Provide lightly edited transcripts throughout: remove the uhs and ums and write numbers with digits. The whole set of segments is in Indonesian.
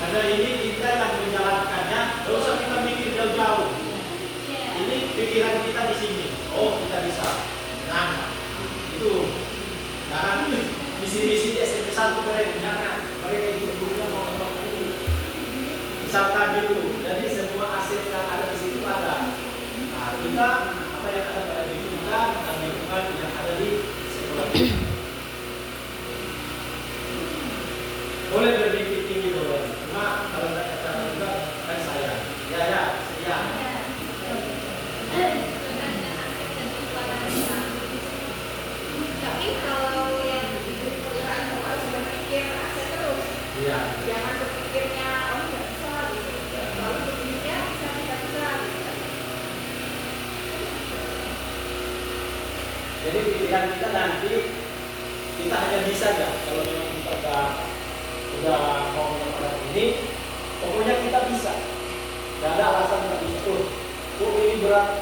Karena ini kita yang menjalankannya, tidak usah kita mikir jauh-jauh. Ini pikiran kita di sini. Oh, kita bisa. Nah, itu. Jangan misi-misi di SMP 1 keren. Jangan. Mereka itu gurunya mau ngomong ini. Misalkan gitu. Jadi semua aset yang ada di situ ada. Nah, kita apa yang ada pada diri kita dan lingkungan yang ada di sekolah. Boleh berpikir tinggi boleh. Cuma kalau tidak kata juga kan saya. Ya. Tapi kalau yang perusahaan harus berpikir aset terus. Iya. Jangan berpikirnya nggak bisa gitu. Kalau berpikirnya bisa. Jadi pilihan kita nanti kita hanya bisa aja kalau memang kita udah mau melakukan ini, pokoknya kita bisa. Gak ada alasan nggak bisa. Ini berat,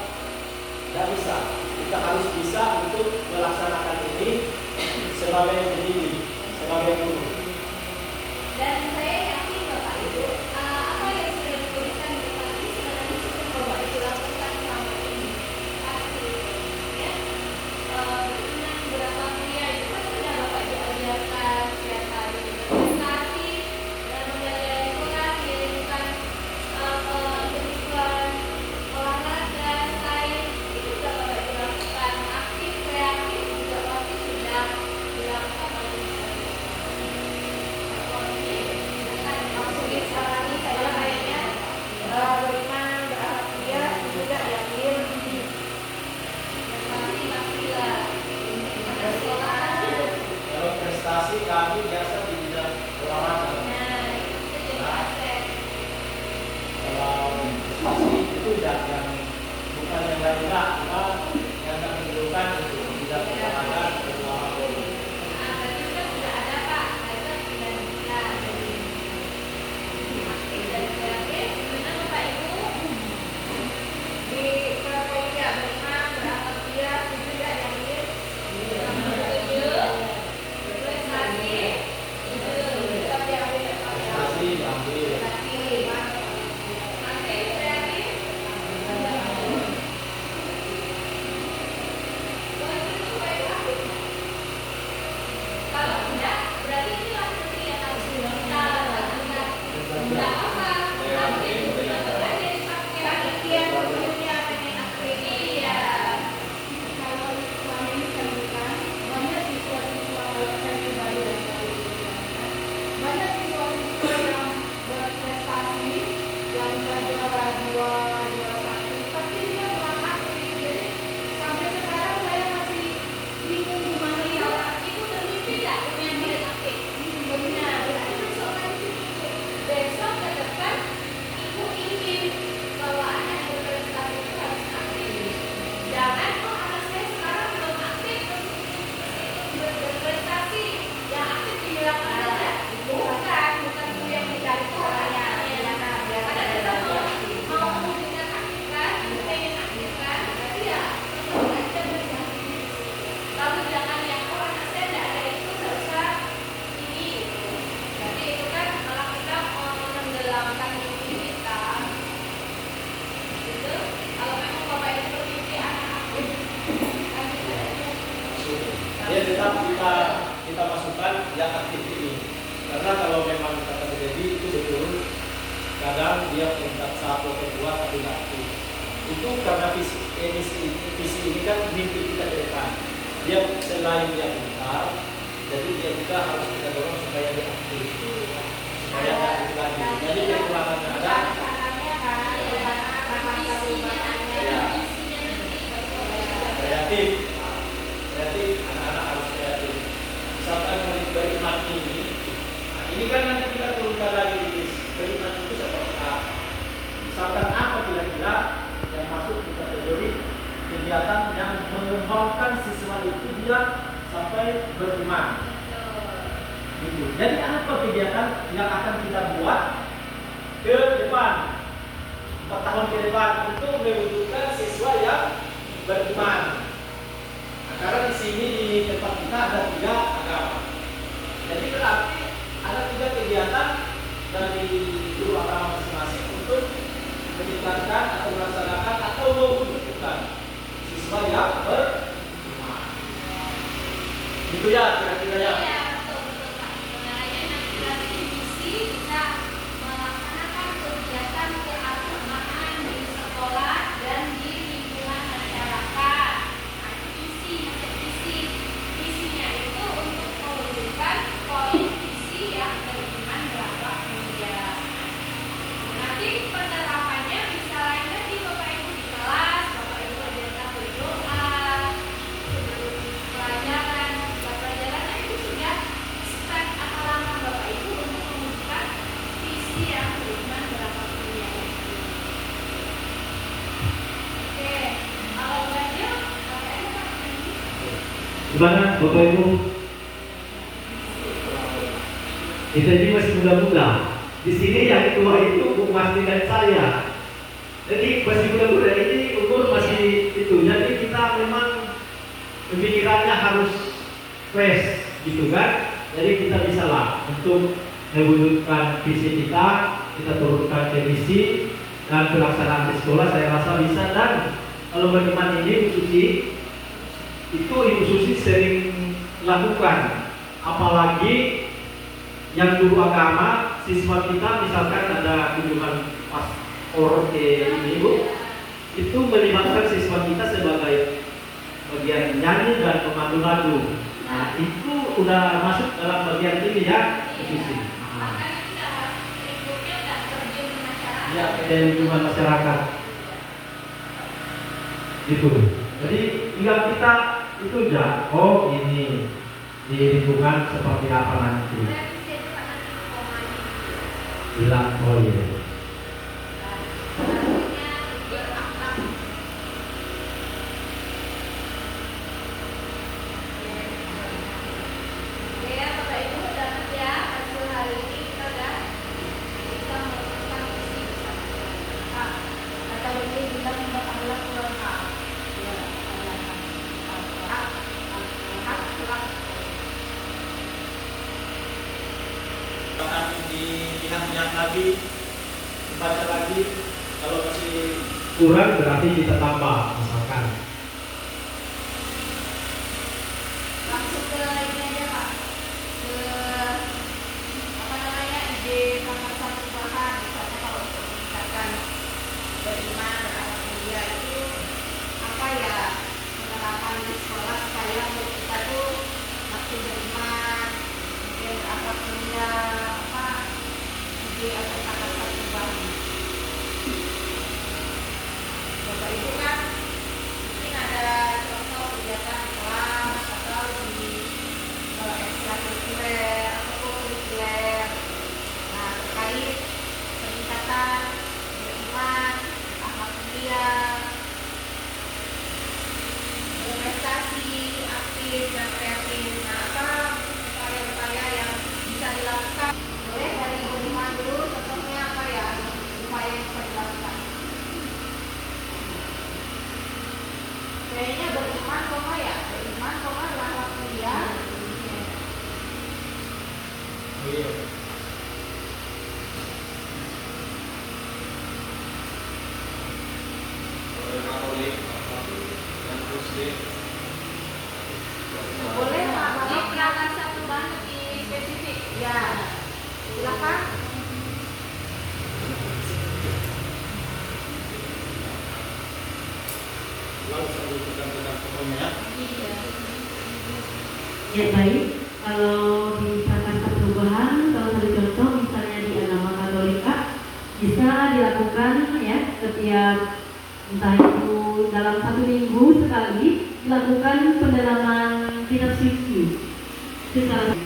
nggak bisa. Kita harus bisa untuk melaksanakan ini sebagai pendidik, sebagai guru. Dan saya yakin Bapak Ibu, apa yang sudah dituliskan di depan ini sebenarnya sudah Bapak Ibu lakukan selama ini. Pasti, ya. Dengan beberapa kuliah itu kan sudah Bapak Ibu ajarkan setiap hari prestasi dan menjalani sekolah, dilakukan kebutuhan olahraga, sains itu sudah Bapak Ibu lakukan. Aktif, kreatif juga pasti sudah dilakukan oleh beriman, berbahagia, juga yakin Kalau prestasi kami biasa di bidang olahraga. Kalau prestasi itu yang bukan yang lain-lain, cuma yang kami perlukan untuk bidang olahraga dan olahraga. Ya tetap kita masukkan yang aktif ini, karena kalau memang kata jadi itu betul kadang dia peringkat 1 atau 2 tapi tidak aktif. Itu karena visi ini kan mimpi kita ke depan. Dia selain dia pintar, jadi dia juga harus kita dorong supaya dia aktif, supaya dia aktif lagi. Jadi kekurangannya ada. Kreatif, anak-anak harus kreatif. Misalkan beriman ini kan nanti kita turunkan lagi di beriman itu seperti apa. Misalkan apa kira-kira yang masuk di kategori kegiatan yang mengembangkan siswa itu dia sampai beriman. Gitu. Jadi apa kegiatan yang akan kita buat ke depan 4 tahun ke depan untuk mewujudkan siswa yang beriman. Nah, karena di sini di tempat kita ada 3 agama. Jadi berarti Gimana Bapak Ibu? Kita ini masih muda-muda. Di sini yang tua itu Bu Marti dan saya. Jadi masih muda-muda, ini umur masih itu. Jadi kita memang pemikirannya harus fresh gitu kan. Jadi kita bisa lah untuk mewujudkan visi kita turunkan ke misi dan pelaksanaan di sekolah saya rasa bisa. Dan kalau bagaimana ini Bu Susi, itu Ibu Susi sering lakukan, apalagi yang guru agama siswa kita misalkan ada kunjungan pastor ini Bu, itu melibatkan siswa kita sebagai bagian nyanyi dan pemandu lagu. Nah itu udah masuk dalam bagian ini ya Bu Susi. Ya, dan lingkungan masyarakat itu. Jadi tinggal kita itu aja. Oh ini di lingkungan seperti apa nanti? Bilang oh iya. Pihak-pihak lagi, baca lagi, kalau masih Kurang berarti kita tambah misalkan. Langsung ke ini aja Pak, ke apa namanya ide kamar perubahan. Misalnya kalau untuk meningkatkan beriman berakhlak mulia itu apa ya, penerapan di sekolah supaya murid kita tuh makin beriman, makin berakhlak mulia, apa ide atau kamar perubahan. Bapak Ibu kan mungkin ada contoh kegiatan di kelas atau di ekstrakurikuler ataupun kurikuler. Nah terkait peningkatan beriman, akhlak mulia, berprestasi, aktif dan kreatif. Nah apa upaya-upaya yang bisa dilakukan? Boleh dari beriman dulu, contohnya apa ya upaya yang bisa dilakukan? Kayaknya beriman koma ya, beriman koma akhlak mulia. iya. Katolik, dan Muslim. Boleh Pak, Bapak silakan satu bahan lebih spesifik. Ya, silakan. Lalu sambil pegang-pegang pokoknya. Ya baik, kalau di Jakarta Perubahan, kalau satu contoh misalnya di agama Katolika bisa dilakukan ya setiap entah itu dalam 1 minggu sekali dilakukan pendalaman kitab suci. Itu salah satu.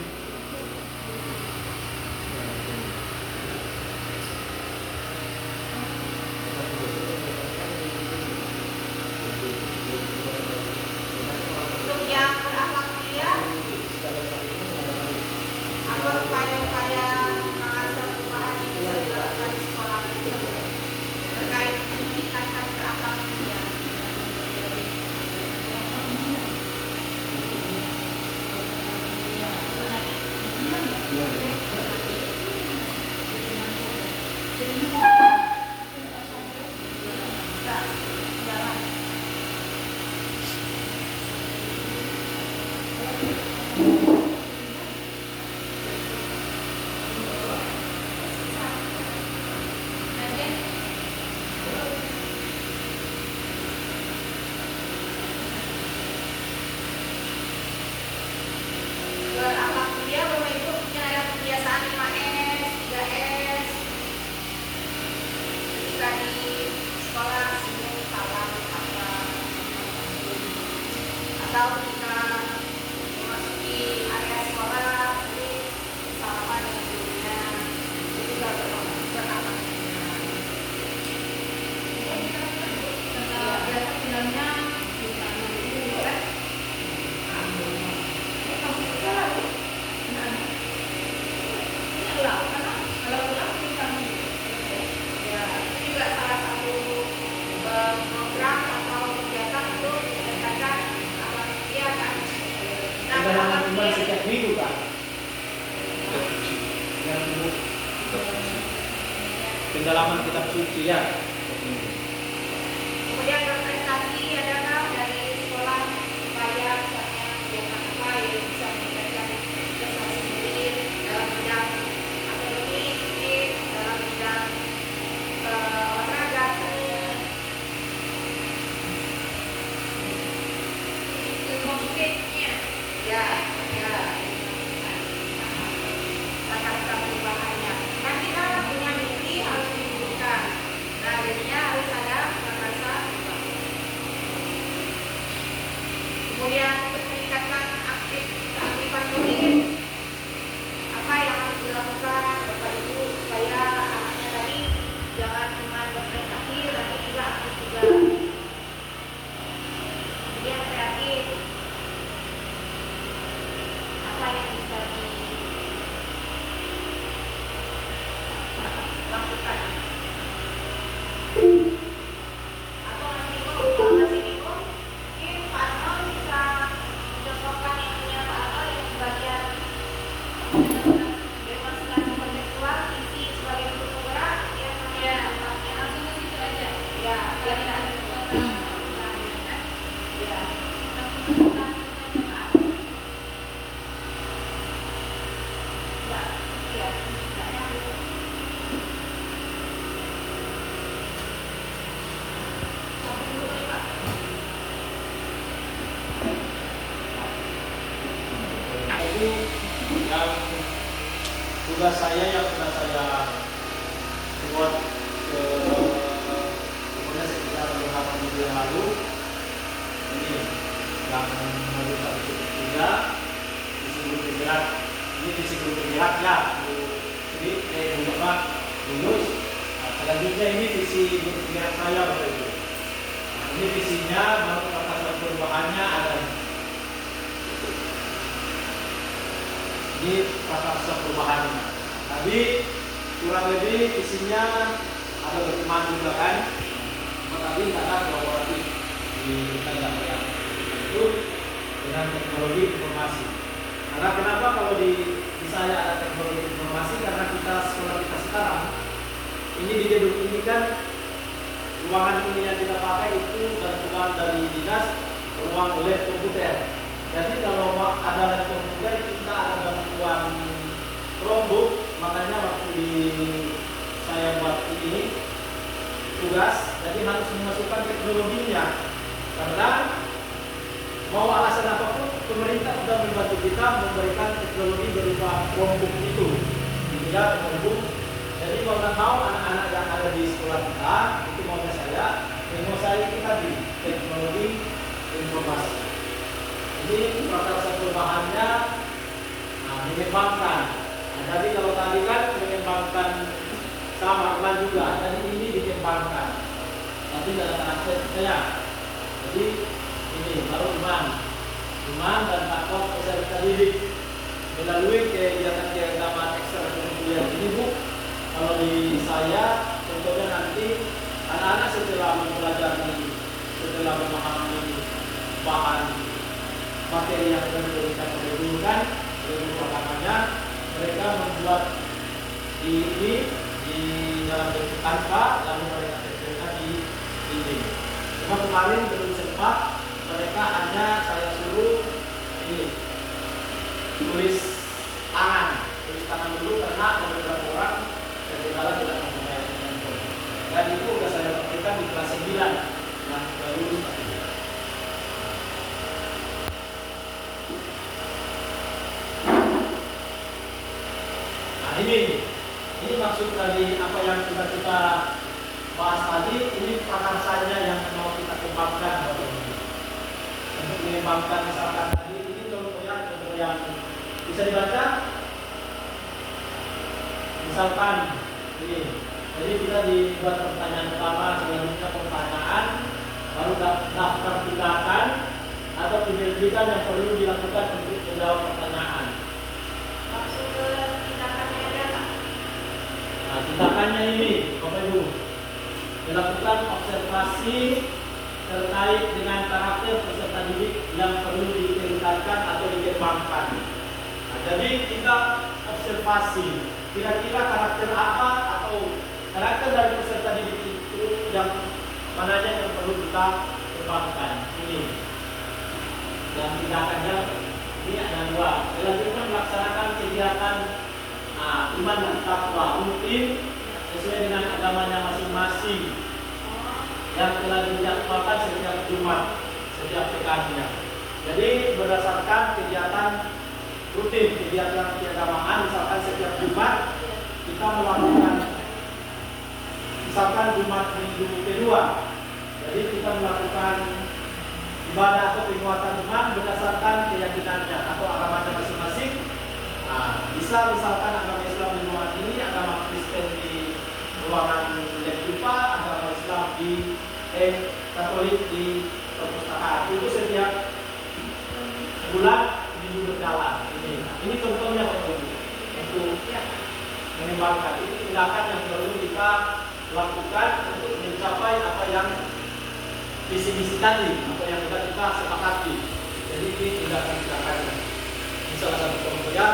Untuk yang berakhlak mulia, apa upaya-upaya mengasah perubahan yang bisa dilakukan di sekolah terkait meningkatkan berakhlak mulia? pulang, karena kalau pulang bisa ya itu juga salah satu program atau kegiatan untuk mendekatkan akhlak mulia kan. Nah, Dalam akhlak iman mulia setiap minggu kan. Yang dulu pendalaman kitab suci ya. kemudian berprestasi adalah dari sekolah supaya misalnya kegiatan apa yang bisa meningkatkan prestasi diri dalam bidang akademik, dalam bidang olahraga, ilmu mungkinnya ya kata-kata perubahannya. Kan kita punya mimpi harus diwujudkan. Nah, jadinya harus ada rasa. Kemudian untuk meningkatkan keaktifan motorik, apa yang harus dilakukan Bapak Ibu supaya anaknya tadi jangan cuma berprestasi tapi juga aktif juga. Kemudian kreatif, apa yang bisa dilakukan? Atau masih bingung, mungkin Pak Arnold bisa mencontohkan yang punya Pak Arnold yang bagian demonstrasi konseptual, visi sebagai bentuk penggerak, ya langsung ke situ aja. Ya, biar kita ada ya. Itu yang tugas saya yang sudah saya buat kemudian sekitar beberapa minggu yang lalu ini yang menurut saya tiga visi guru penggerak. Ini visi guru penggerak ya jadi Bapak lulus. Nah, selanjutnya ini visi guru penggerak saya Bapak Ibu. Nah, ini visinya baru kata perubahannya ada ini kata perubahannya. Tapi kurang lebih visinya ada berteman juga kan. Tetapi karena kolaboratif di tengah yang itu dengan teknologi informasi. Karena kenapa kalau di saya ada teknologi informasi karena kita sekolah kita sekarang ini di gedung ini kan ruangan ini yang kita pakai itu bantuan dari dinas ruang lab komputer. Jadi kalau ada lab komputer kita ada bantuan Chromebook, makanya waktu saya buat ini tugas, jadi harus memasukkan teknologinya. Karena mau alasan apapun, pemerintah sudah membantu kita memberikan teknologi berupa Chromebook itu. Ya, Chromebook. Jadi mau nggak mau anak-anak yang ada di sekolah kita, itu maunya saya, mau saya itu tadi teknologi informasi. Jadi proses perubahannya mengembangkan. Nah, jadi kalau tadi kan mengembangkan sama Iman juga, jadi ini dikembangkan. Tapi dalam aspek saya. Jadi ini baru Iman dan Pak Kok peserta didik melalui kegiatan-kegiatan ekstrakurikuler ini Bu. Kalau di saya contohnya nanti anak-anak setelah mempelajari, setelah memahami bahan materi yang sudah diberikan oleh guru kan, ilmu pertamanya mereka membuat ini di dalam bentuk tanpa lalu mereka tempelkan di dinding. Cuma kemarin belum sempat, mereka hanya saya suruh ini tulis tangan dulu karena beberapa orang ketinggalan tidak mempunyai handphone. Dan itu sudah saya lakukan di kelas 9 yang baru tadi. Nah ini maksud dari apa yang sudah kita bahas tadi, ini prakarsanya yang mau kita kembangkan Bapak Ibu. Untuk mengembangkan misalkan tadi ini contoh yang bisa dibaca. Misalkan ini, jadi kita dibuat pertanyaan pertama, selanjutnya pertanyaan, baru daftar tindakan atau penyelidikan yang perlu dilakukan untuk menjawab pertanyaan. Maksud tindakannya ada nggak? Bapak Ibu, dilakukan observasi terkait dengan karakter peserta didik yang perlu ditingkatkan atau dikembangkan. Nah, jadi kita observasi kira-kira karakter apa atau karakter dari peserta didik itu yang mananya yang perlu kita kembangkan. Ini yang tindakannya ini ada dua. Dilanjutkan melaksanakan kegiatan iman dan takwa rutin sesuai dengan agamanya masing-masing yang telah dijadwalkan setiap Jumat, setiap pekannya. Jadi berdasarkan kegiatan rutin, kegiatan keagamaan, misalkan setiap Jumat kita melakukan, misalkan Jumat minggu kedua, jadi kita melakukan ibadah atau penguatan iman berdasarkan keyakinannya atau agamanya masing-masing. Bisa misalkan agama Islam di ruangan ini, agama Kristen di ruangan Lektupa, agama Islam di Katolik di perpustakaan. Itu setiap bulan minggu berjalan. Ini contohnya untuk mengembangkan. Itu tindakan yang perlu kita lakukan untuk mencapai apa yang visi-misi tadi, apa yang kita sepakati. Jadi ini tindakan-tindakannya. Ini salah satu contoh ya.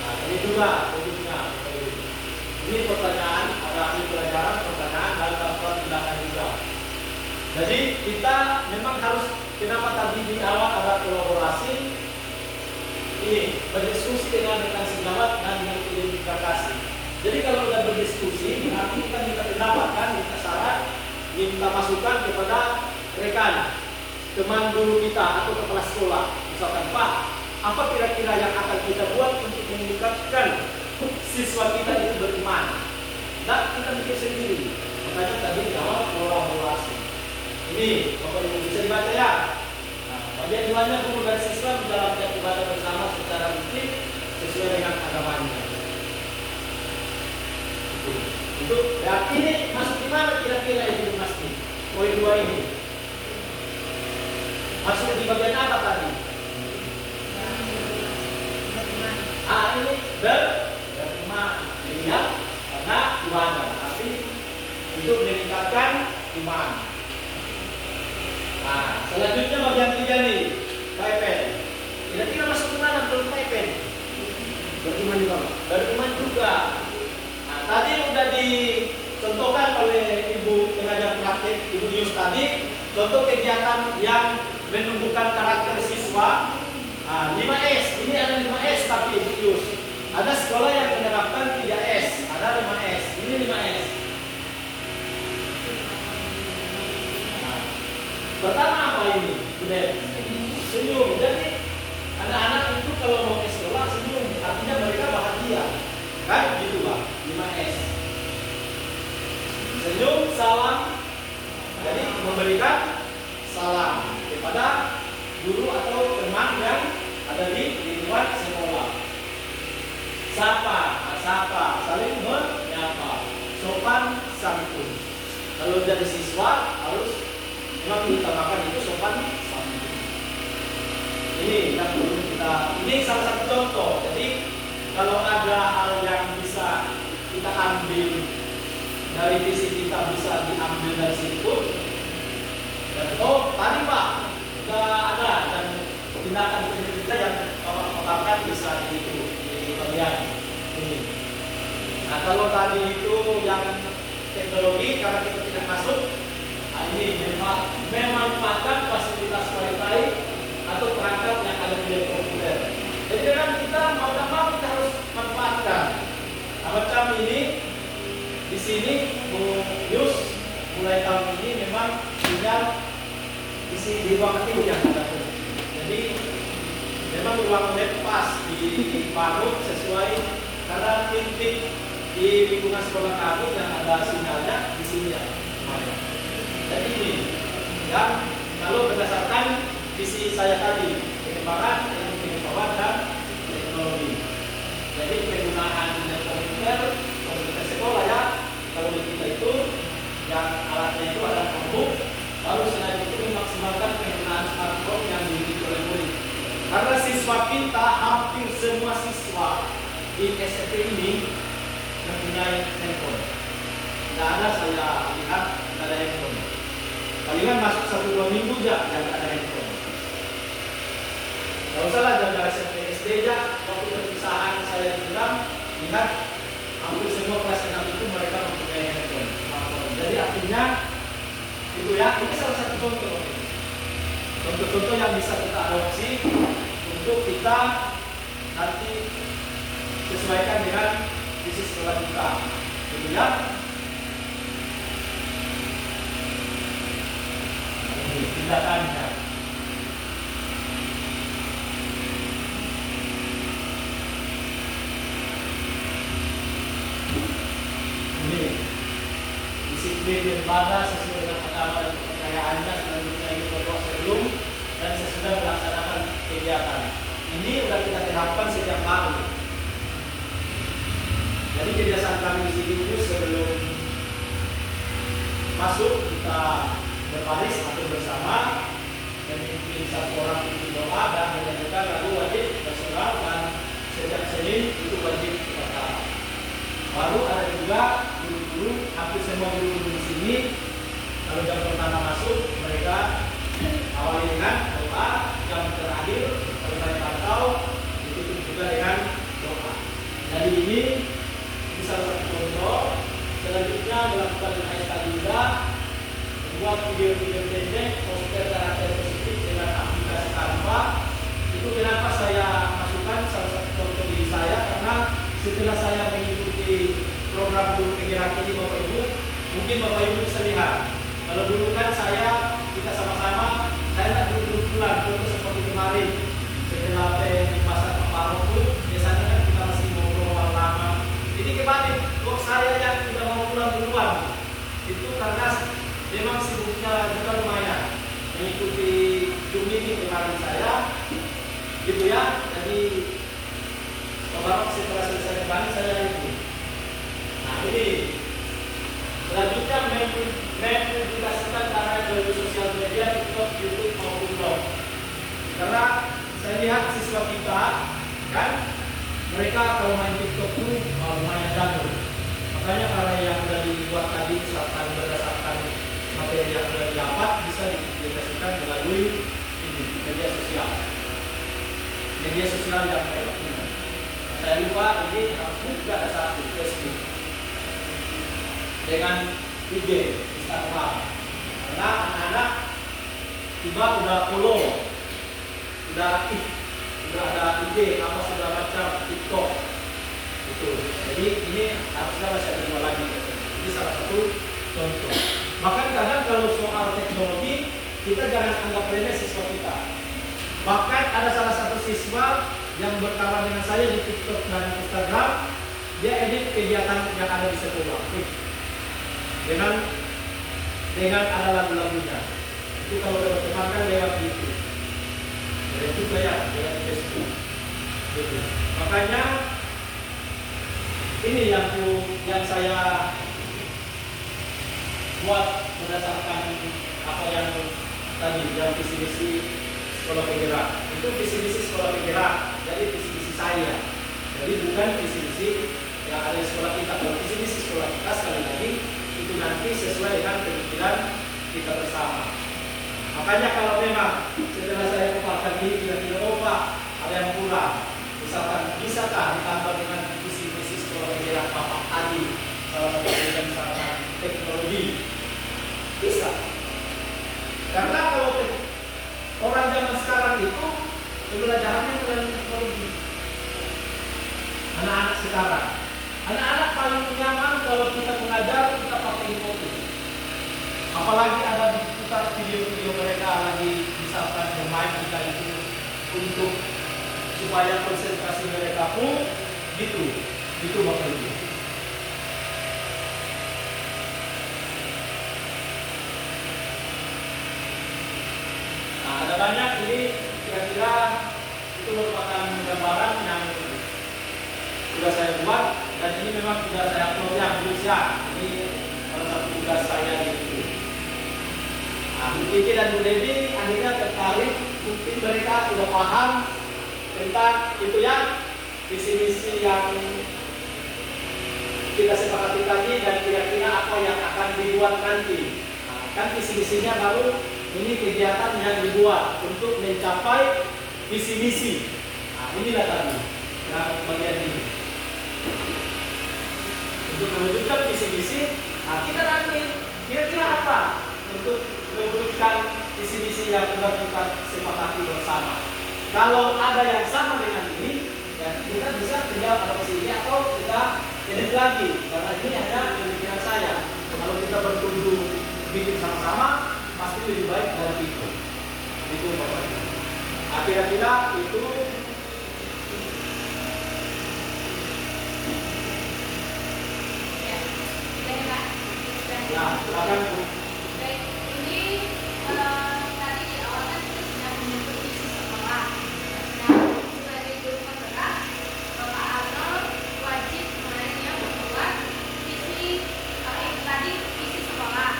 Nah, ini juga berikutnya. Ini pertanyaan, ada ini pelajaran pertanyaan dan lakukan tindakan juga. Jadi kita memang harus, kenapa tadi di awal ada kolaborasi, ini berdiskusi dengan rekan sejawat dan dengan identifikasi. Jadi kalau sudah berdiskusi, berarti kita minta pendapat kan, minta saran, minta masukan kepada rekan, teman guru kita atau kepala sekolah. Misalkan, Pak, apa kira-kira yang akan kita buat untuk meningkatkan siswa kita itu beriman? Dan kita mikir sendiri. Makanya tadi di awal kolaborasi. Ini Bapak Ibu bisa dibaca ya. Nah, bagian duanya guru dan siswa menjalankan ibadah bersama secara rutin sesuai dengan agamanya. Itu berarti ini masuk di mana kira-kira itu pasti? Poin 2 ini. Masuk di bagian apa tadi? Ini beriman, dilihat karena ibadah, tapi untuk meningkatkan iman. Nah, selanjutnya bagian 3 nih, PPN. Kira-kira masuk ke mana untuk PPN? Beriman juga. Beriman juga. Nah, tadi udah dicontohkan oleh Ibu pengajar praktik, Ibu Yus tadi, contoh kegiatan yang menumbuhkan karakter siswa. 5S, ini ada 5S tapi Ibu Yus. Ada sekolah yang menerapkan 3S, ada 5S, ini 5S. Pertama apa ini? Senyum. Jadi anak-anak itu kalau mau ke sekolah senyum, artinya mereka bahagia. Kan gitu Pak, 5S. Senyum, salam. Jadi memberikan salam kepada guru atau teman yang ada di lingkungan sekolah. Sapa, saling menyapa. Sopan santun. Kalau jadi siswa harus memang diutamakan itu sopan santun. Ini yang perlu kita. Ini salah satu contoh. Jadi kalau ada hal yang bisa kita ambil dari visi kita, bisa diambil dari situ. Dan tadi Pak sudah ada dan tindakan kita yang Bapak bisa di bagian ini. Nah kalau tadi itu yang teknologi karena kita tidak masuk, ini memanfaatkan fasilitas wifi atau perangkat yang ada di komputer. Jadi kan kita mau tak mau kita harus manfaatkan. Nah, macam ini di sini Bu Yus mulai tahun ini memang tinggal di ruangan ibu yang ada. Jadi memang ruang lab pas dibangun sesuai karena titik di lingkungan sekolah kami yang ada sinyalnya di sini ya. Jadi ini yang kalau berdasarkan visi saya tadi pengembangan ilmu pengetahuan dan teknologi. Jadi penggunaan komputer sekolah ya, kalau di kita itu yang alatnya itu ada notebook, lalu selain itu memaksimalkan penggunaan smartphone yang dimiliki oleh murid. Karena siswa kita hampir semua siswa di SMP ini mempunyai handphone. Tidak ada saya lihat tidak ada handphone. Palingan masuk 1-2 minggu aja yang tidak ada handphone. Tidak usahlah jaga SMP SD aja. Waktu perpisahan saya bilang, lihat hampir semua kelas 6 itu mereka mempunyai handphone. Jadi artinya itu ya, ini salah satu contoh. Contoh-contoh yang bisa kita adopsi untuk kita nanti sesuaikan dengan visi sekolah kita. Gitu ya. Ini tindakannya. Ini disiplin beribadah sesuai dengan agama dan kepercayaannya selanjutnya ini berdoa sebelum dan sesudah melaksanakan kegiatan. Ini sudah kita terapkan sejak baru. Jadi kebiasaan kami di sini itu sebelum masuk kita berbaris atau bersama dan mungkin satu orang itu doa dan menyanyikan lagu wajib bersorak dan setiap Senin itu wajib kita. Baru ada juga guru-guru, hampir semua guru-guru di sini kalau jam pertama masuk mereka awali dengan doa, jam terakhir kalau saya pantau ditutup juga dengan doa. Jadi ini salah satu contoh. Selanjutnya melakukan ayat juga, membuat video-video pendek, poster karakter positif dengan aplikasi Canva. Itu kenapa saya masukkan salah satu contoh diri saya, karena setelah saya mengikuti program guru penggerak ini Bapak Ibu, mungkin Bapak Ibu bisa lihat. Kalau dulu kan kita sama-sama, saya tak duduk pulang, contoh seperti kemarin setelah pasar Paparoh itu, biasanya kan kita masih ngobrol lama. Ini kebalik, kok saya yang sudah mau pulang duluan. Itu karena memang sibuknya juga lumayan mengikuti Zoom ini kemarin saya, gitu ya. Jadi Bapak setelah selesai kembali saya itu. Nah ini selanjutnya mempublikasikan karena melalui sosial media, TikTok, YouTube maupun blog. Karena saya lihat siswa kita kan mereka kalau main TikTok itu lumayan jago. Makanya karena yang sudah dibuat tadi misalkan berdasarkan materi yang sudah didapat bisa dipublikasikan melalui ini, media sosial. Media sosial yang mereka punya. Saya lupa ini juga ada satu Facebook dengan IG, Instagram. Karena anak-anak tiba udah follow, udah aktif, udah ada IG, apa segala macam TikTok. Itu. Jadi ini harusnya masih ada dua lagi. Ini salah satu contoh. Bahkan kadang kalau soal teknologi kita jangan anggap remeh siswa kita. Bahkan ada salah satu siswa yang berkawan dengan saya di TikTok dan Instagram, dia edit kegiatan yang ada di sekolah dengan ada lagu-lagunya. Itu kalau teman-teman kan lewat YouTube, lewat juga ya, lewat Facebook. Gitu. Makanya ini yang saya buat berdasarkan apa yang tadi yang visi-misi sekolah penggerak. Itu visi-misi sekolah penggerak, jadi visi-misi saya. Jadi bukan visi-misi yang ada di sekolah kita. Kalau visi-misi sekolah kita sekali lagi itu nanti sesuai dengan pemikiran kita bersama. Makanya kalau memang setelah saya paparkan ini kira-kira Pak ada yang kurang, misalkan bisakah ditambah dengan visi-misi sekolah penggerak Bapak tadi, salah satu yang misalkan teknologi, bisa. Karena kalau orang zaman sekarang itu pembelajarannya melalui teknologi. Anak-anak sekarang, anak-anak paling nyaman kalau kita mengajar kita pakai foto. Apalagi ada diputar video-video mereka lagi misalkan bermain kita itu untuk supaya konsentrasi mereka pun gitu Bapak Ibu. Nah, ada banyak ini kira-kira itu merupakan gambaran yang sudah saya buat dan ini memang sudah saya upload yang Indonesia. Ini salah satu tugas saya gitu. Nah, Bu Kiki dan Bu Devi akhirnya tertarik, mungkin mereka sudah paham tentang itu ya visi-misi yang kita sepakati lagi dan kira-kira apa yang akan dibuat nanti. Nah, kan visi-misinya baru ini kegiatan yang dibuat untuk mencapai visi misi. Nah, inilah tadi. Nah, bagian ini. Untuk mewujudkan visi misi, nah kita nanti kira-kira apa untuk mewujudkan visi misi yang sudah kita sepakati bersama. Kalau ada yang sama dengan ini, ya kita bisa tinggal adopsi ini atau kita edit lagi. Karena ini hanya pemikiran saya. Kalau kita bertumbuh bikin sama-sama, pasti lebih baik dari itu. Itu pokoknya. Nah, kira-kira itu. Ya, silakan Bu. Baik, ini tadi di awal kan kita sudah menyebut visi sekolah. Nah, sebagai guru penggerak, Bapak Arnold wajib sebenarnya membuat visi tadi visi sekolah.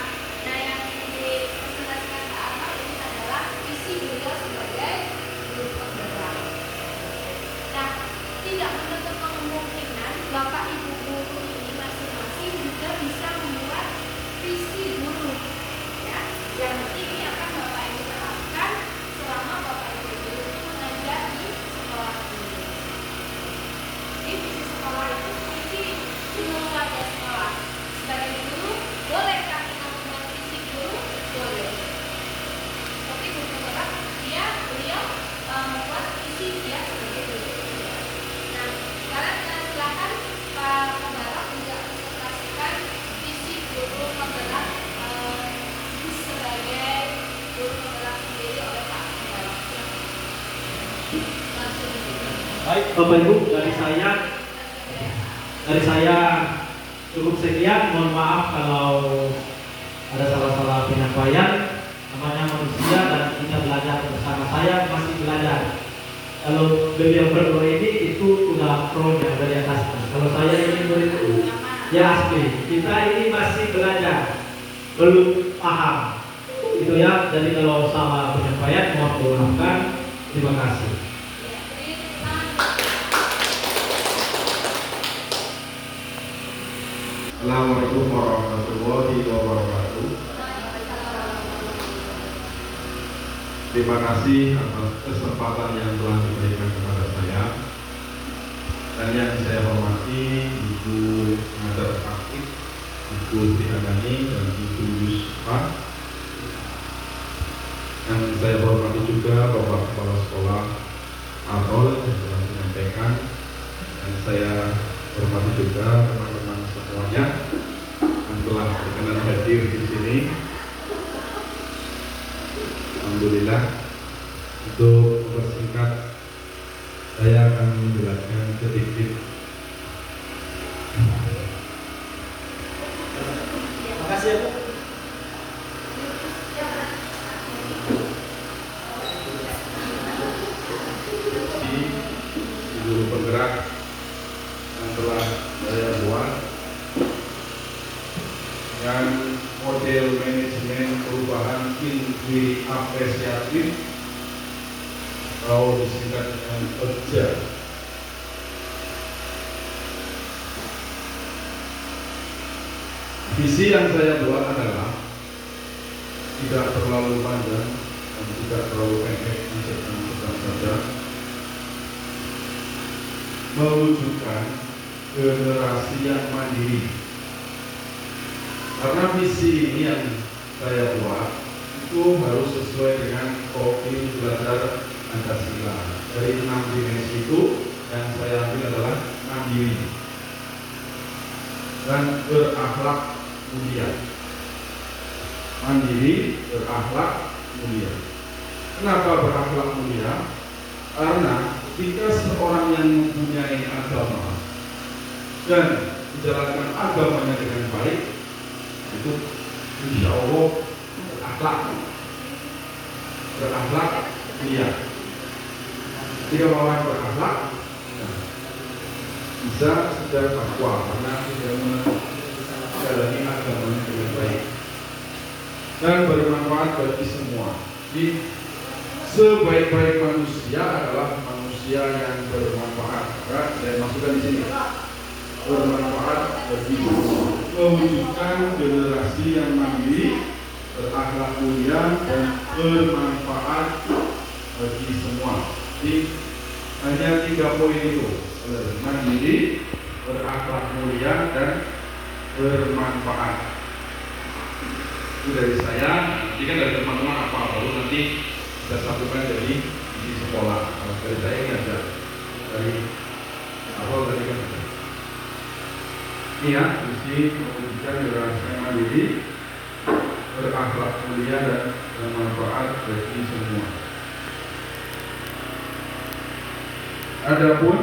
Nah, yang dipresentasikan Pak Arnold ini adalah visi beliau sebagai guru penggerak. Nah, tidak menutup kemungkinan Bapak Ibu guru ini masing-masing juga bisa membuat visi guru, ya. Yang penting ini akan Bapak Ibu terapkan selama Bapak Ibu guru itu mengajar di sekolah ini. Jadi visi sekolah itu visi simulasi sekolah. Sebagai guru, bolehkah kita membuat visi guru? Boleh. Tapi guru penggerak beliau membuat visi dia sebagai guru. Nah, sekarang silakan Pak Penggerak juga presentasikan visi guru penggerak sebagai guru penggerak sendiri oleh Pak Penggerak. Langsung. Baik, Bapak Ibu, dari saya cukup sekian. Mohon maaf kalau ada salah-salah penyampaian. Namanya manusia dan kita belajar bersama. Saya masih belajar. Kalau beliau berdua ini itu udah pro yang dari atas. Kalau saya ini murid ya asli. Kita ini masih belajar, belum paham. Itu ya. Jadi kalau sama penyampaian mohon dimaafkan. Terima kasih. Assalamualaikum warahmatullahi wabarakatuh. Terima kasih atas kesempatan yang telah diberikan kepada saya. Dan yang saya hormati Ibu Pengajar Aktif, Ibu Triandani dan Ibu Yusfa. Yang saya hormati juga Bapak Kepala Sekolah Arnold yang telah menyampaikan. Dan saya hormati juga teman-teman semuanya yang telah berkenan hadir di sini. Alhamdulillah. Untuk mempersingkat, saya akan menjelaskan sedikit. Terima kasih ya Bu. Di guru penggerak yang telah saya buat dengan model manajemen perubahan industri apresiatif atau disingkat dengan PERJA. Visi yang saya buat adalah tidak terlalu panjang dan tidak terlalu pendek, sedang saja, mewujudkan generasi yang mandiri. Karena visi ini yang saya buat itu harus sesuai dengan profil belajar Pancasila. Dari 6 dimensi itu yang saya ambil adalah mandiri dan berakhlak mulia. Mandiri, berakhlak mulia. Kenapa berakhlak mulia? Karena jika seorang yang mempunyai agama dan menjalankan agamanya dengan baik, itu insya Allah berakhlak mulia. Jika orang berakhlak bisa sudah takwa karena sudah menjalani agamanya dengan baik dan bermanfaat bagi semua. Jadi sebaik-baik manusia adalah manusia yang bermanfaat. Maka saya masukkan di sini bermanfaat bagi semua, mewujudkan generasi yang mandiri, berakhlak mulia dan bermanfaat bagi semua. Jadi hanya 3 poin itu: mandiri, berakhlak mulia dan bermanfaat. Itu dari saya. Nanti kan dari teman-teman apa baru nanti kita satukan jadi di sekolah. Kalau dari saya ini aja dari awal tadi kan. Ini ya, mesti mewujudkan generasi yang mandiri, berakhlak mulia dan bermanfaat bagi semua. Adapun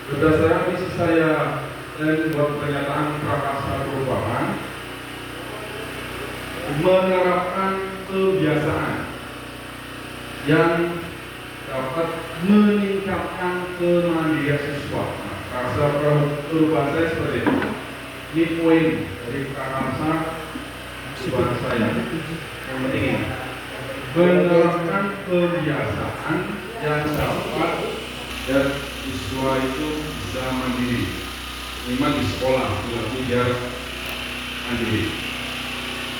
berdasarkan misi saya dan buat pernyataan prakarsa perubahan, menerapkan kebiasaan yang dapat meningkatkan kemandirian siswa. Nah, prakarsa perubahan saya seperti ini. Ini poin dari prakarsa perubahan saya. Yang penting ini, menerapkan kebiasaan yang dapat dan siswa itu bisa mandiri, minimal di sekolah berarti biar mandiri.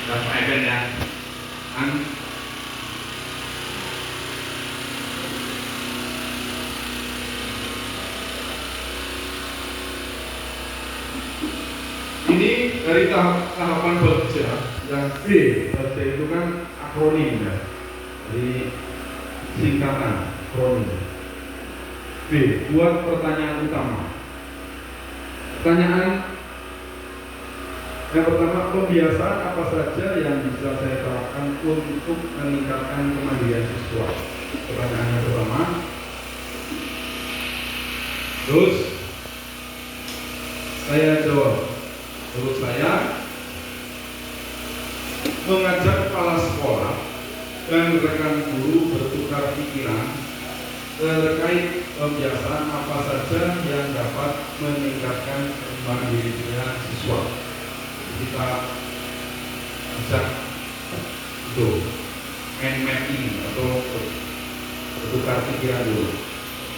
Dan Pak Eben ya, kan ini dari tahapan bekerja yang B. Bekerja itu kan akronim ya, dari singkatan akronim. B. Buat pertanyaan utama. Pertanyaan yang pertama, kebiasaan apa saja yang bisa saya terapkan untuk meningkatkan kemandirian siswa? Pertanyaan yang pertama. Terus saya jawab. Menurut saya, mengajak kepala sekolah dan rekan guru bertukar pikiran terkait kebiasaan apa saja yang dapat meningkatkan kemandirian siswa. Kita ajak itu mind mapping atau bertukar pikiran dulu,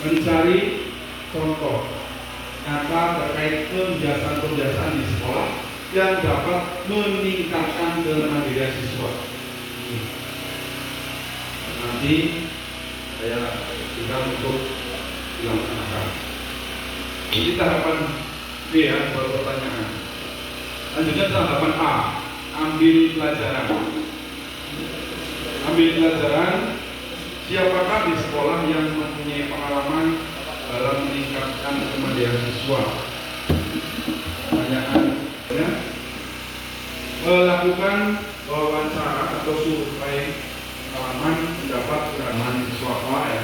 mencari contoh nyata terkait kebiasaan-kebiasaan di sekolah yang dapat meningkatkan kemandirian siswa. Nanti saya tinggal untuk dilaksanakan. Jadi tahapan B ya, buat pertanyaan. Lanjutnya tahapan A, ambil pelajaran. Ambil pelajaran, siapakah di sekolah yang mempunyai pengalaman dalam meningkatkan kemandirian siswa? Pertanyaan ya. Melakukan wawancara atau survei pengalaman pendapat pengalaman siswa ya.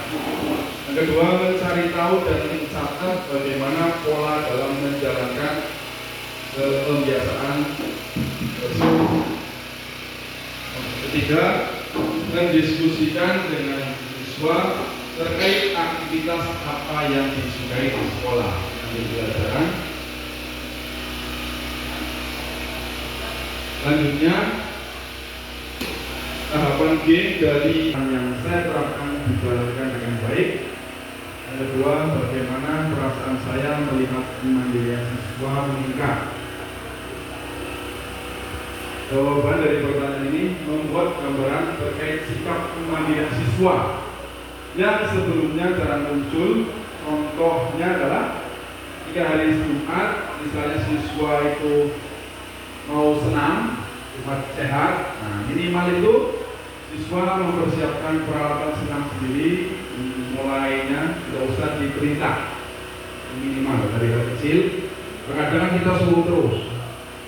Yang kedua, mencari tahu dan mencatat bagaimana pola dalam menjalankan kebiasaan tersebut. Ketiga, mendiskusikan dengan siswa terkait aktivitas apa yang disukai di sekolah yang dipelajaran. Selanjutnya, tahapan G dari yang saya terapkan dijalankan dengan baik. Yang kedua, bagaimana perasaan saya melihat kemandirian siswa meningkat. Jawaban dari pertanyaan ini membuat gambaran terkait sikap kemandirian siswa yang sebelumnya jarang muncul. Contohnya adalah jika hari Jumat, misalnya siswa itu mau senam, Jumat sehat, nah minimal itu siswa mempersiapkan peralatan senam sendiri, mulainya tidak usah diperintah, minimal dari hal kecil. Kadang kita suruh terus,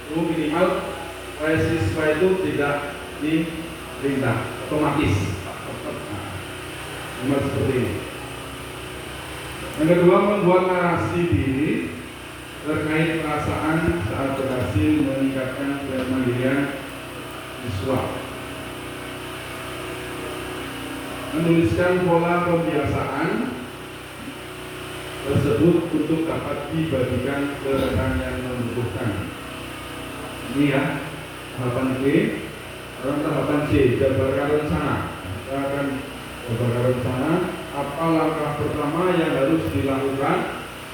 itu minimal siswa itu tidak diperintah, otomatis. Nah, seperti ini. Yang kedua, membuat narasi diri terkait perasaan saat berhasil meningkatkan kemandirian siswa. Menuliskan pola kebiasaan tersebut untuk dapat dibagikan ke rekan yang membutuhkan. Ini ya, tahapan B. Tahapan C, jabarkan rencana. Kita akan jabarkan rencana apa langkah pertama yang harus dilakukan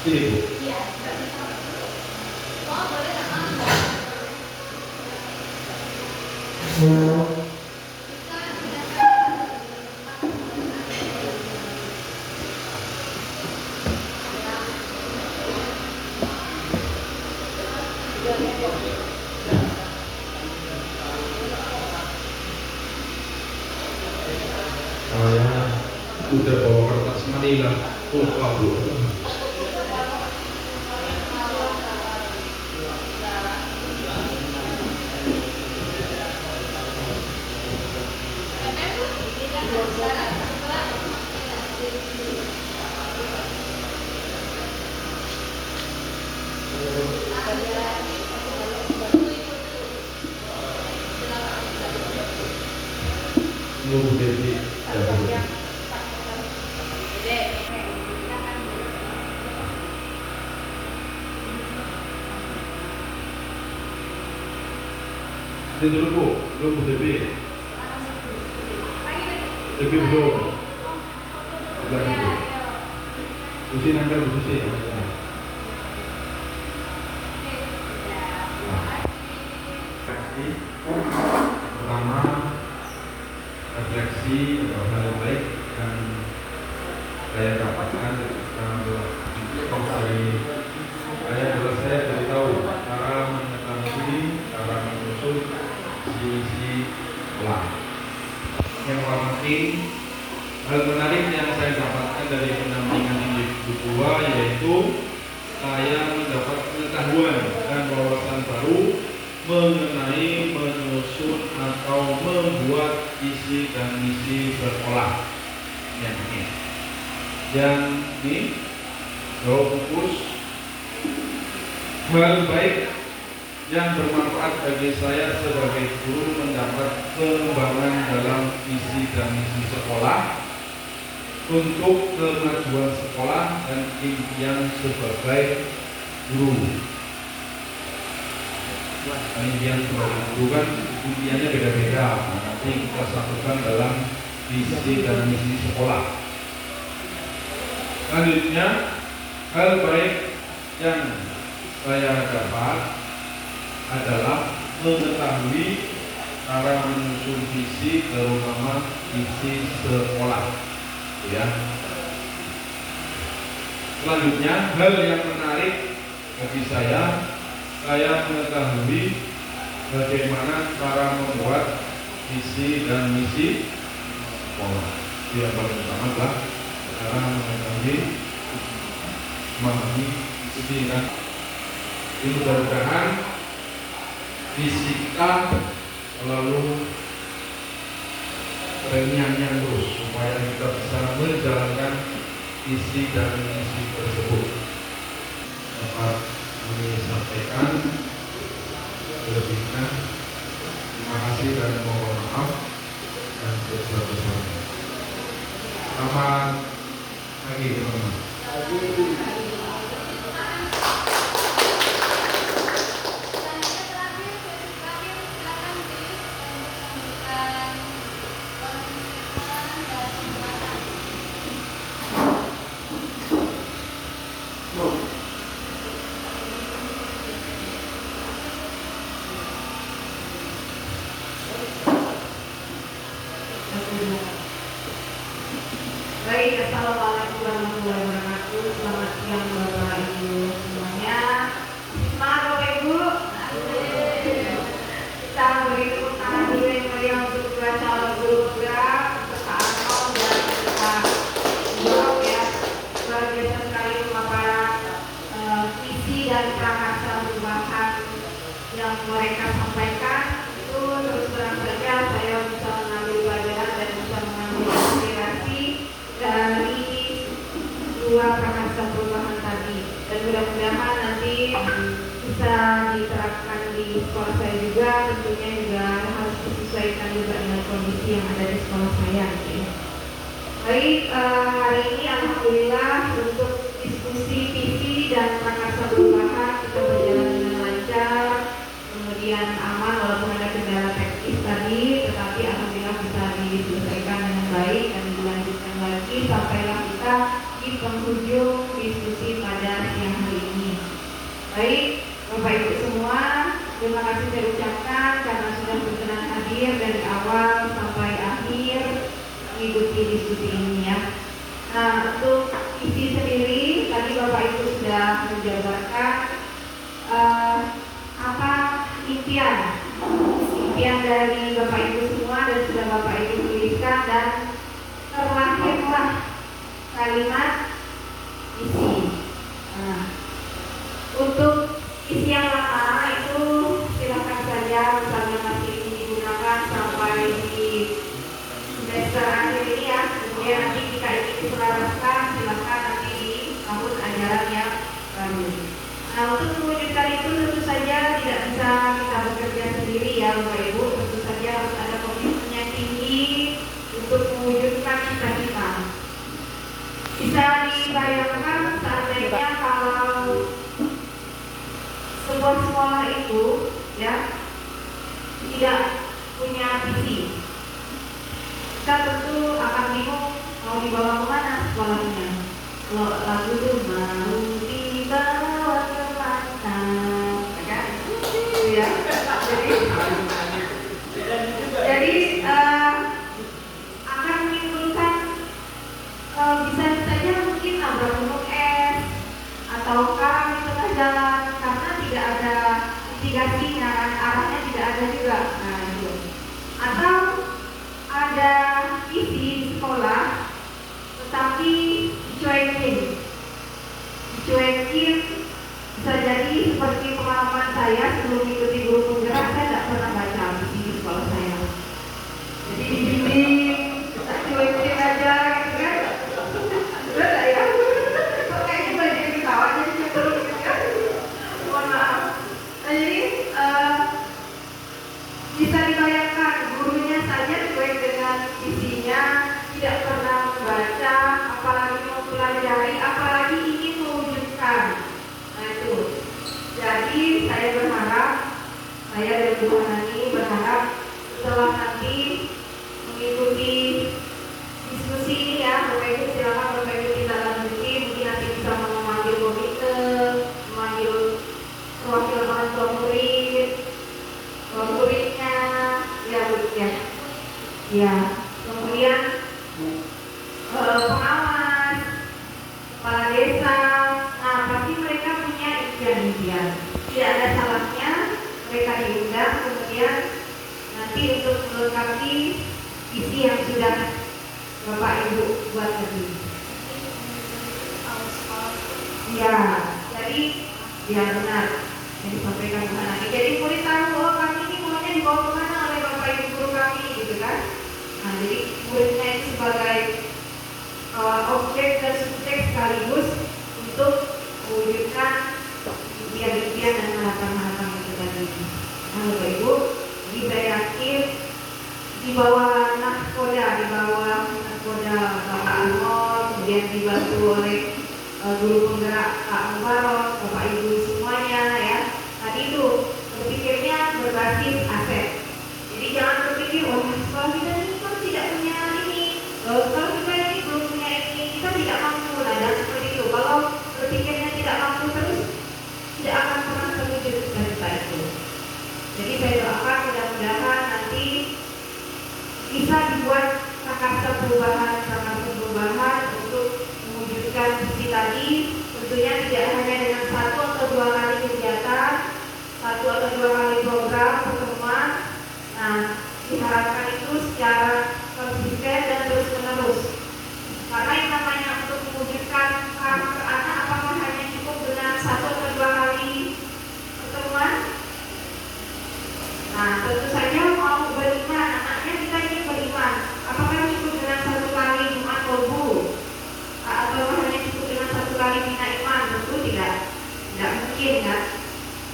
Ini Bu. Iya. Oh, boleh nggak? Saya udah bawa kertas manila. Lupa Bu. Bu Devi. Ya, Bu. Ini dulu Bu, belum Bu Devi. Devi belum. Bukan Bu. Susi nanti Bu Susi. Pertama, refleksi atau hal yang baik yang saya dapatkan ketika dari saya adalah saya beritahu cara mengetahui, cara menyusun isi ulang. Yang penting, hal menarik yang saya dapatkan dari pendampingan individu dua yaitu saya mendapat pengetahuan dan wawasan baru mengenai menyusun atau membuat isi dan misi sekolah. Yang ini jauh fokus hal baik yang bermanfaat bagi saya sebagai guru mendapat pengembangan dalam visi dan misi sekolah untuk kemajuan sekolah dan impian sebagai guru. Impian sebagai guru kan impiannya beda-beda. Nanti kita satukan dalam visi dan misi sekolah. Selanjutnya, hal baik yang saya dapat adalah mengetahui cara menyusun visi, terutama visi sekolah. Ya. Selanjutnya, hal yang menarik bagi saya mengetahui bagaimana cara membuat visi dan misi sekolah. Yang paling utama adalah cara mengetahui, memahami visi dan ini mudah-mudahan fisika selalu renyahnya terus supaya kita bisa menjalankan visi dan misi tersebut. Dapat kami sampaikan selebihnya. Terima kasih dan mohon maaf dan sebesar-besarnya. Selamat pagi teman-teman. Baik, assalamualaikum warahmatullahi wabarakatuh. Selamat siang Bapak Ibu semuanya. Semangat Bapak Ibu. Kita beri tepuk tangan dulu yang meriah untuk dua calon guru program serta Arno dan kita jawab ya. Luar biasa sekali pemaparan visi dan prakarsa perubahan yang mereka sampaikan. Itu terus terang saja saya bisa mengambil pelajaran dan bisa mengambil inspirasi dari dua prakarsa perubahan tadi, dan mudah-mudahan nanti bisa diterapkan di sekolah saya juga. Tentunya juga harus disesuaikan juga dengan kondisi yang ada di sekolah saya. Baik, hari ini alhamdulillah untuk diskusi visi dan prakarsa perubahan kita berjalan dengan lancar, kemudian aman walaupun ada kendala teknis tadi, tetapi alhamdulillah bisa diselesaikan dengan baik dan dilanjutkan lagi sampailah kita di penghujung diskusi pada hadir dari awal sampai akhir mengikuti diskusi ini ya. Nah, untuk isi sendiri tadi Bapak Ibu sudah menjabarkan apa impian dari Bapak Ibu semua dan sudah Bapak Ibu tuliskan, dan terlahirlah kalimat isi. Nah, untuk isi yang lama itu silakan saja, misalnya masih ini digunakan sampai di semester akhir ini ya. Kemudian nanti jika ini diselaraskan, silakan nanti di tahun ajaran yang baru. Nah, untuk mewujudkan itu tentu saja tidak bisa kita bekerja sendiri ya Bapak Ibu. Tentu saja harus ada komitmen yang tinggi untuk mewujudkan cita-cita. Bisa dibayangkan seandainya kalau sebuah sekolah itu ya tidak punya visi, kita tentu akan bingung mau dibawa kemana sekolahnya. Kalau lagu itu mau dibawa kemana, ya kan? Ya. Jadi akan menimbulkan bisa saja mungkin nabrak gunung es atau karang di tengah jalan karena tidak ada mitigasinya, kan? Arahnya tidak ada juga. Nah, itu. Atau ada visi di sekolah tetapi dicuekin bisa jadi seperti pengalaman saya sebelum mengikuti guru penggerak. Saya tidak pernah baca visi di sekolah saya, jadi dibimbing kita cuekin aja gitu kan. Udah ya, kok kayaknya banyak yang ketawa jadi cenderung gitu kan. Mohon maaf. Nah, jadi bisa dibayangkan gurunya saja cuek dengan visinya, tidak pernah membaca, apalagi mempelajari, apalagi ingin mewujudkan. Nah itu. Jadi saya berharap, saya dan Bu Hani berharap setelah nanti mengikuti diskusi ini ya, Bapak Ibu silakan Bapak Ibu kita lanjuti, mungkin nanti bisa memanggil komite, memanggil perwakilan orang tua muridnya, ya Bu ya. Ya, kemudian pengawas, kepala desa. Nah, pasti mereka punya impian-impian. Tidak ada salahnya mereka diundang kemudian nanti untuk melengkapi isi yang sudah Bapak Ibu buat tadi. Ya, jadi ya benar yang disampaikan Bu Hani. Jadi murid tahu bahwa kami ini maunya dibawa kemana oleh Bapak Ibu guru kami, gitu kan? Nah, jadi muridnya itu sebagai objek dan subjek sekaligus untuk mewujudkan impian-impian dan harapan-harapan itu tadi. Nah, Bapak Ibu, jadi saya yakin di bawah nahkoda Bapak Anwar, kemudian dibantu oleh guru penggerak Pak Mubarok, Bapak Ibu semuanya ya. Tadi itu berpikirnya berbasis aset. Jadi jangan berpikir, oh sekolah kita ini kan tidak punya ini, kalau kita ini belum punya ini, kita tidak mampu. Nah, dan seperti itu. Kalau berpikirnya tidak mampu terus, tidak akan pernah terwujud cita-cita itu. Jadi saya doakan mudah-mudahan nanti bisa dibuat prakarsa perubahan untuk mewujudkan visi tadi. Tentunya tidak hanya dengan 1 atau 2 kali kegiatan, 1 atau 2 kali program pertemuan. Nah, diharapkan itu secara konsisten dan terus-menerus. Karena yang namanya untuk mewujudkan karakter anak, apakah hanya cukup dengan 1 atau 2 kali pertemuan? Nah, tentu saja mau beriman, anaknya kita ingin beriman. Apakah cukup dengan 1 kali Jumat Kolbu? Atau hanya cukup dengan 1 kali bina iman? Tentu tidak mungkin kan?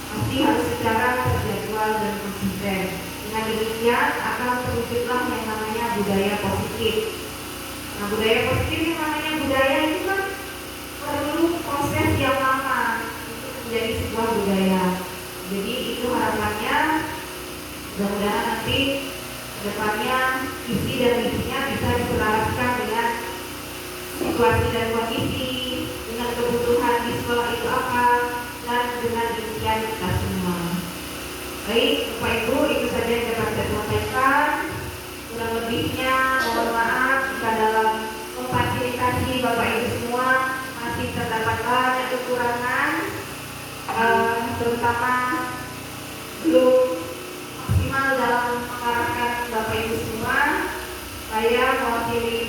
Pasti harus secara terjadwal dan konsisten. Dengan demikian akan terwujudlah yang namanya budaya positif. Nah, budaya positif yang namanya budaya itu kan perlu proses yang lama untuk menjadi sebuah budaya. Jadi itu harapannya mudah-mudahan nanti kedepannya isi dan isinya bisa diselaraskan dengan situasi dan kondisi, dengan kebutuhan di sekolah itu apa, dan dengan impian kita semua. Baik, Bapak Ibu, itu saja yang dapat saya sampaikan. kasih Bapak Ibu semua, masih terdapat banyak kekurangan, terutama belum maksimal dalam mengarahkan Bapak Ibu semua. Saya mewakili